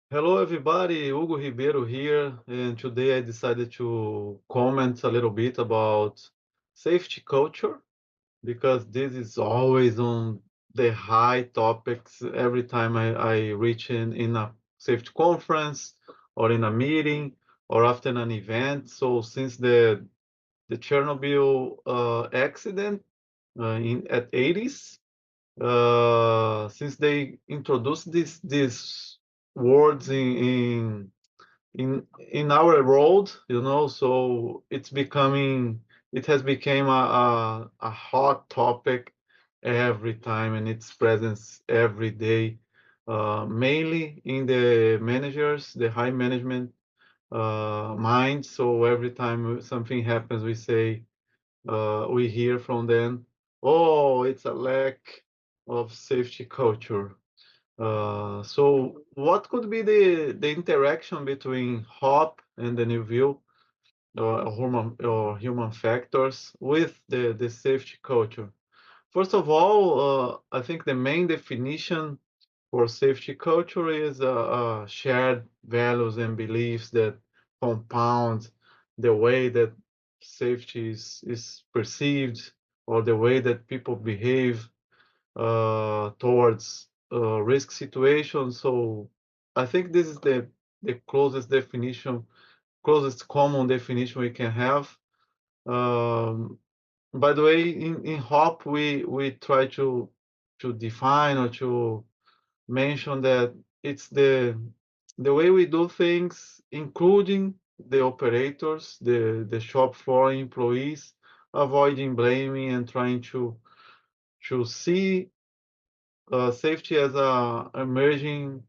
Hello, everybody. Hugo Ribeiro here, and today I decided to comment a little bit about safety culture because this is always on the high topics every time I reach in a safety conference or in a meeting or after an event. So since the Chernobyl accident at 80s, since they introduced these words in our world, so it has become a hot topic every time and its presence every day, mainly in the managers, the high management mind. So every time something happens, we hear from them, oh, it's a lack of safety culture. So what could be the interaction between HOP and the new view or human factors with the safety culture? First of all, I think the main definition for safety culture is shared values and beliefs that compound the way that safety is perceived or the way that people behave towards risk situations. So I think this is the closest common definition we can have. Um, by the way, in HOP, we try to define or to mention that it's the way we do things, including the operators, the shop floor employees, avoiding blaming and trying to see safety as a emerging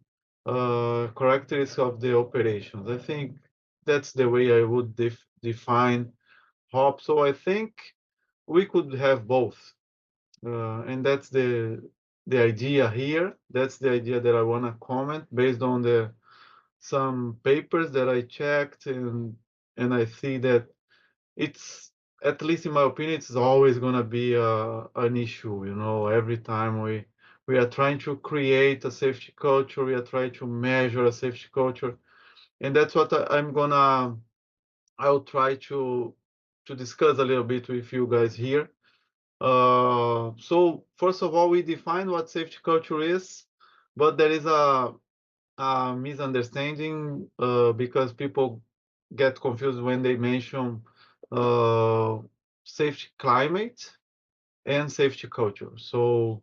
characteristic of the operations. I think that's the way I would define HOP. So I think we could have both, and that's the idea here. That's the idea that I want to comment based on the some papers that I checked, and I see that it's, at least in my opinion, it's always going to be an issue. Every time we are trying to create a safety culture, we are trying to measure a safety culture, and that's what I'll try to discuss a little bit with you guys here. So first of all, we define what safety culture is, but there is a misunderstanding because people get confused when they mention uh, safety climate and safety culture. So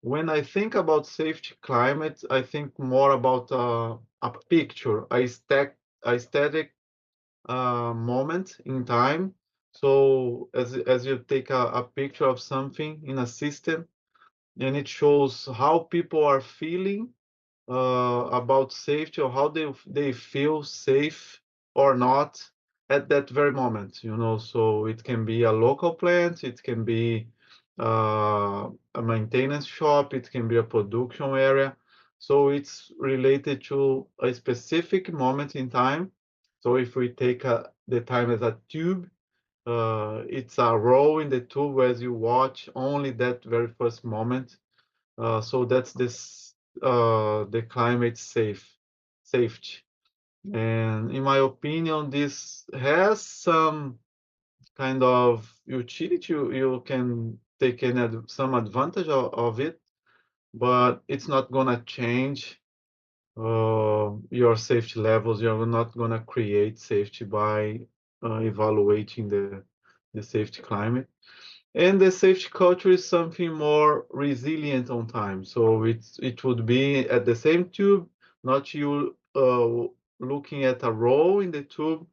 when I think about safety climate, I think more about a picture, aesthetic moment in time. So as you take a picture of something in a system, and it shows how people are feeling about safety or how they feel safe or not at that very moment. So it can be a local plant, it can be a maintenance shop, it can be a production area. So it's related to a specific moment in time. So if we take the time as a tube, it's a row in the tube as you watch only that very first moment. So that's the climate safety. And in my opinion, this has some kind of utility. You can take some advantage of it, but it's not gonna change your safety levels. You're not gonna create safety by evaluating the safety climate. And the safety culture is something more resilient on time. So it would be at the same tube, not you looking at a row in the tube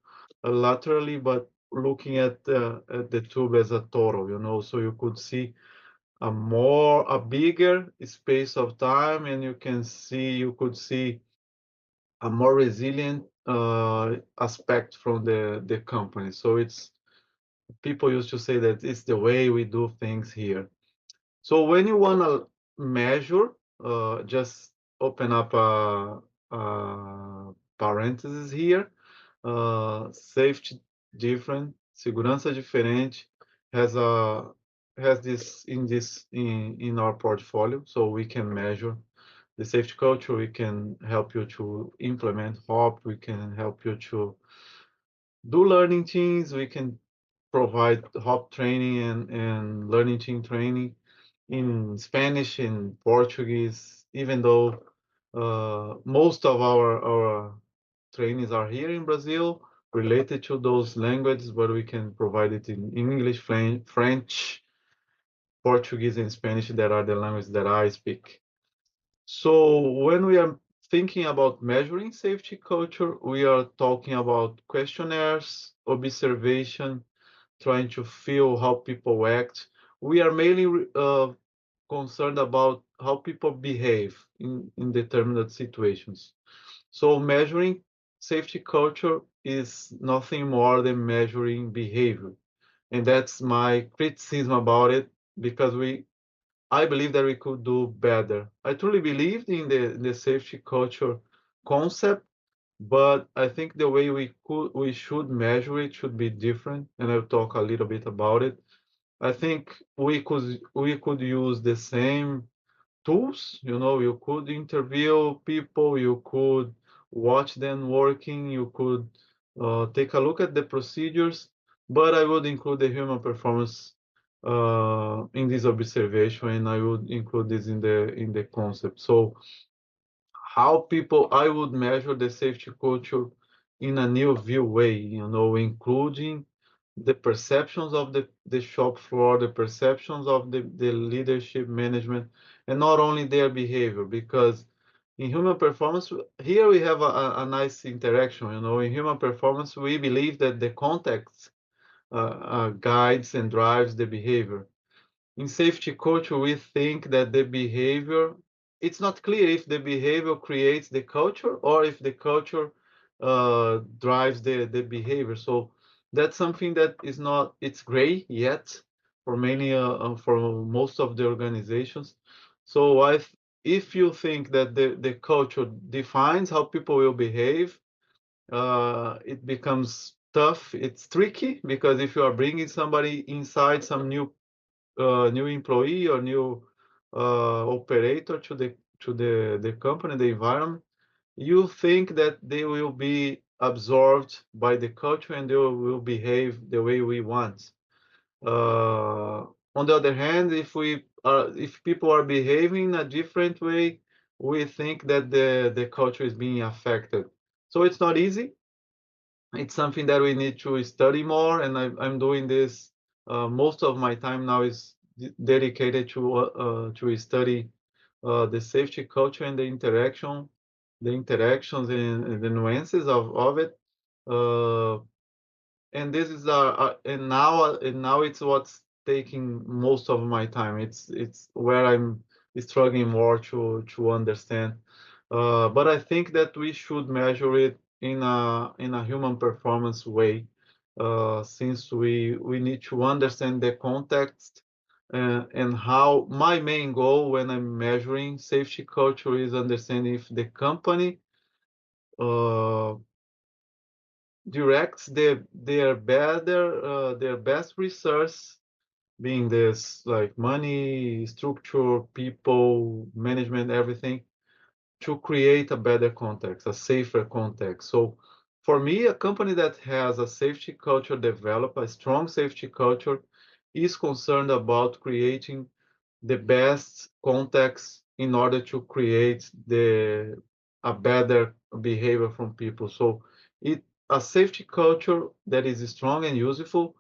laterally, but looking at the tube as a total. So you could see a bigger space of time, and you could see a more resilient aspect from the company. So it's people used to say that it's the way we do things here. So when you want to measure, just open up a parenthesis here. Safety different, segurança diferente has a has this in our portfolio, so we can measure the safety culture. We can help you to implement HOP. We can help you to do learning teams. We can provide HOP training and learning team training in Spanish, in Portuguese, even though most of our trainings are here in Brazil related to those languages, but we can provide it in English, French, Portuguese, and Spanish that are the languages that I speak. So when we are thinking about measuring safety culture, we are talking about questionnaires, observation, trying to feel how people act. We are mainly concerned about how people behave in determined situations. So measuring safety culture is nothing more than measuring behavior. And that's my criticism about it because I believe that we could do better. I truly believed in the safety culture concept, but I think the way we should measure it should be different, and I'll talk a little bit about it. I think we could use the same tools. You could interview people, you could watch them working, you could take a look at the procedures, but I would include the human performance in this observation, and I would include this in the concept. So how people I would measure the safety culture in a new view way, including the perceptions of the shop floor, the perceptions of the leadership management, and not only their behavior, because in human performance, here we have a nice interaction. In human performance, we believe that the context guides and drives the behavior. In safety culture, we think that the behavior, it's not clear if the behavior creates the culture or if the culture drives the behavior. So that's something that is not, it's gray yet for for most of the organizations. So if you think that the culture defines how people will behave, it becomes tough. It's tricky because if you are bringing somebody inside, some new employee or new operator to the company, the environment, you think that they will be absorbed by the culture and they will behave the way we want. On the other hand, if people are behaving in a different way, we think that the culture is being affected. So it's not easy. It's something that we need to study more, and I'm doing this. Most of my time now is dedicated to study the safety culture and the interactions and the nuances of it. Uh, and this is and now it's what's taking most of my time. It's where I'm struggling more to understand. But I think that we should measure it in a human performance way, since we need to understand the context, and how my main goal when I'm measuring safety culture is understanding if the company uh, directs their best resource, being this like money, structure, people, management, everything, to create a better context, a safer context. So for me, a company that has a safety culture, develop a strong safety culture, is concerned about creating the best context in order to create a better behavior from people. So it a safety culture that is strong and useful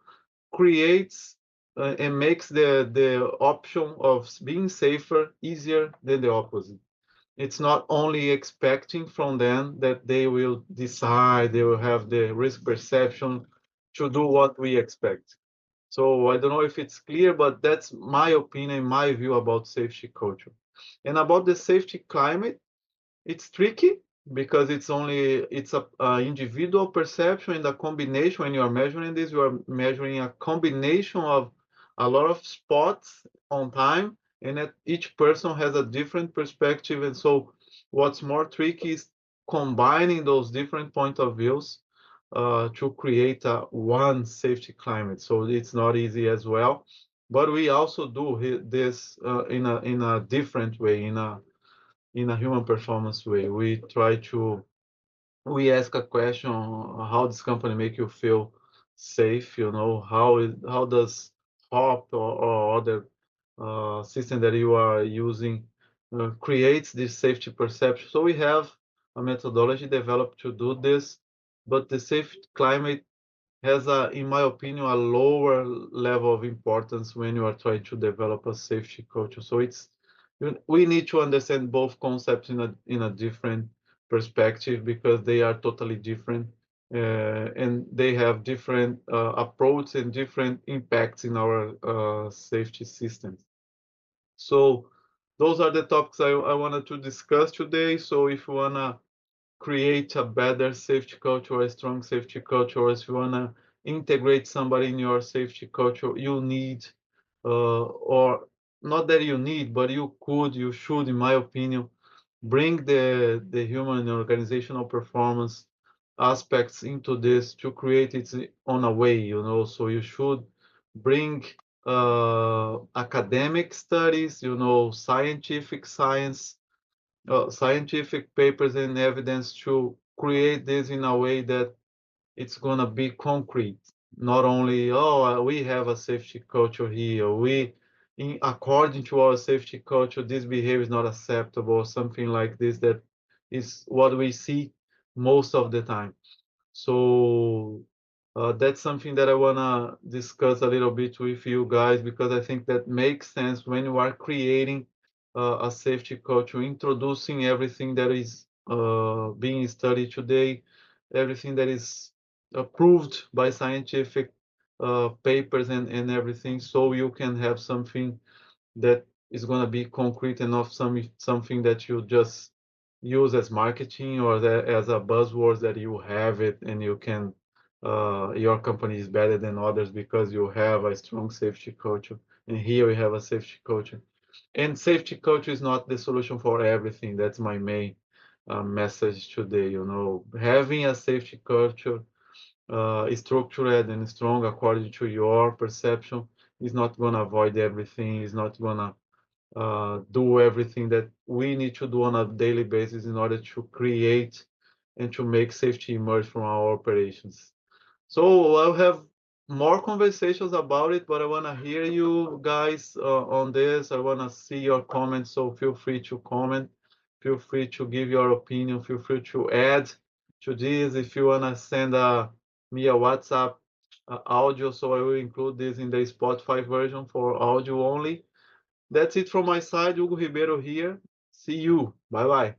creates and makes the option of being safer easier than the opposite. It's not only expecting from them that they will decide, they will have the risk perception to do what we expect. So I don't know if it's clear, but that's my opinion, my view about safety culture. And about the safety climate, it's tricky because it's a individual perception and a combination. When you are measuring this, you are measuring a combination of a lot of spots on time, and that each person has a different perspective. And so what's more tricky is combining those different point of views to create a one safety climate. So it's not easy as well, but we also do this in a different way, in a human performance way. We ask a question: how this company make you feel safe? How does HOP or other system that you are using creates this safety perception? So we have a methodology developed to do this, but the safety climate has in my opinion, a lower level of importance when you are trying to develop a safety culture. So we need to understand both concepts in a different perspective because they are totally different and they have different approaches and different impacts in our safety systems. So those are the topics I wanted to discuss today. So if you wanna create a better safety culture, a strong safety culture, or if you want to integrate somebody in your safety culture, you need, or not that you need, but you should, in my opinion, bring the human and organizational performance aspects into this to create its on a way, So you should bring academic studies, scientific papers and evidence to create this in a way that it's going to be concrete. Not only, oh, we have a safety culture here. According to our safety culture, this behavior is not acceptable, or something like this. That is what we see most of the time. So that's something that I want to discuss a little bit with you guys because I think that makes sense when you are creating a safety culture, introducing everything that is being studied today, everything that is approved by scientific papers and everything, so you can have something that is going to be concrete enough, something that you just use as marketing or as a buzzword that you have it and you can your company is better than others because you have a strong safety culture. And here we have a safety culture. And safety culture is not the solution for everything. That's my main message today. Having a safety culture structured and strong according to your perception is not going to avoid everything. Is not going to do everything that we need to do on a daily basis in order to create and to make safety emerge from our operations. So I'll have more conversations about it, but I want to hear you guys on this. I want to see your comments, so feel free to comment. Feel free to give your opinion. Feel free to add to this. If you want to send me a WhatsApp audio, so I will include this in the Spotify version for audio only. That's it from my side. Hugo Ribeiro here. See you. Bye bye.